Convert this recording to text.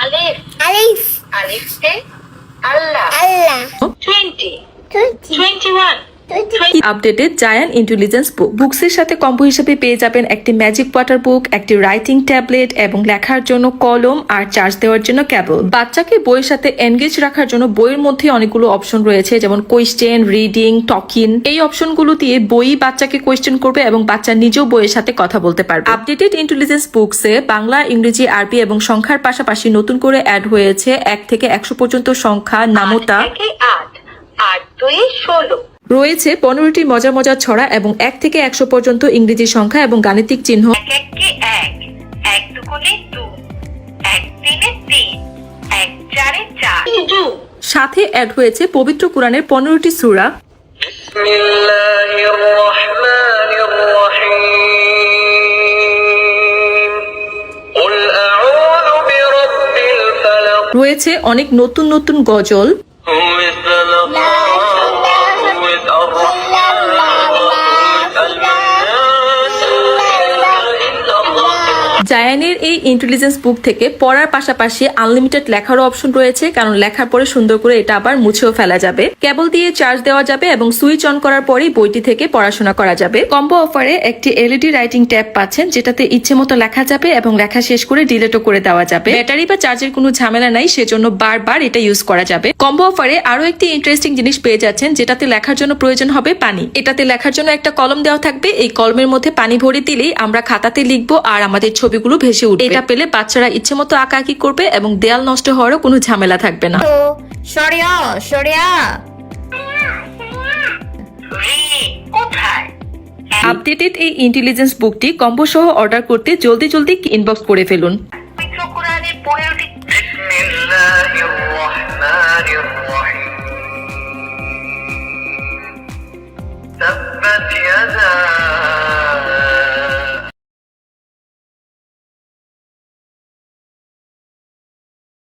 আলিফ। আলিফ। আলিফ से আল্লাহ। আল্লাহ। 20 20 21 updated giant intelligence বুক বুকসের সাথে combo হিসেবে পেয়ে যাবেন একটি ম্যাজিক ওয়াটার বুক, একটি রাইটিং ট্যাবলেট এবং লেখার জন্য কলম আর চার্জ দেওয়ার জন্য কেবল। বাচ্চাকে বইয়ের সাথে এনগেজ রাখার জন্য বইয়ের মধ্যে অনেকগুলো অপশন রয়েছে, যেমন কোয়েশ্চেন, রিডিং, টকিং। এই অপশনগুলো দিয়ে বই বাচ্চাকে কোয়েশ্চেন করবে এবং বাচ্চা নিজেও বইয়ের সাথে কথা বলতে পারবে। আপডেটেড ইন্টেলিজেন্স বুকসে বাংলা, ইংরেজি, আরবি এবং সংখ্যার পাশাপাশি নতুন করে অ্যাড হয়েছে 1 থেকে 100 পর্যন্ত সংখ্যা, নামতা, 8 থেকে 8 8 2 16 রয়েছে 15টি মজার মজার ছড়া এবং 1 থেকে 100 পর্যন্ত ইংরেজি সংখ্যা এবং গাণিতিক চিহ্ন। 1 1 কে 1 1 দুগুণে 2 1 3 3 1 4 4 2 সাথে অ্যাড হয়েছে পবিত্র কোরআনের 15টি সূরা। بسم الله الرحمن الرحيم قل أعوذ برب الفلق রয়েছে অনেক নতুন নতুন গজল। هو الفلق هو الرحمن هو المنان لا إله إلا الله জায়ানের এই ইন্টেলিজেন্স বুক থেকে পড়ার পাশাপাশি আনলিমিটেড লেখারও অপশন রয়েছে, কারণ লেখার পরে সুন্দর করে এটা আবার মুছেও ফেলা যাবে। কেবল দিয়ে চার্জ দেওয়া যাবে এবং সুইচ অন করার পরেই বইটি থেকে পড়াশোনা করা যাবে। কম্বো অফারে একটি এলইডি রাইটিং ট্যাব পাচ্ছেন, যেটাতে ইচ্ছে মতো লেখা যাবে এবং লেখা শেষ করে ডিলিটও করে দেওয়া যাবে। ব্যাটারি বা চার্জের কোনো ঝামেলা নাই, সেজন্য বারবার এটা ইউজ করা যাবে। কম্বো অফারে আরো একটি ইন্টারেস্টিং জিনিস পেয়ে যাচ্ছেন, যেটাতে লেখার জন্য প্রয়োজন হবে পানি। এটাতে লেখার জন্য একটা কলম দেওয়া থাকবে, এই কলমের মধ্যে পানি ভরে দিলেই আমরা খাতাতে লিখবো আর আমাদের ছবিগুলো ভেসে উঠবে। এটা পেলে বাচ্চারা ইচ্ছে মতো আঁকাআঁকি করবে এবং দেয়াল নষ্ট হওয়ারও কোনো ঝামেলা থাকবে না। সরিয়া সরিয়া রে কোথায় আপডেটেড এই ইন্টেলিজেন্স বুকটি কম্বো সহ অর্ডার করতে জলদি জলদি ইনবক্স করে ফেলুন। পবিত্র কোরআনের 15টি بسم الله الرحمن الرحيم تبت يدا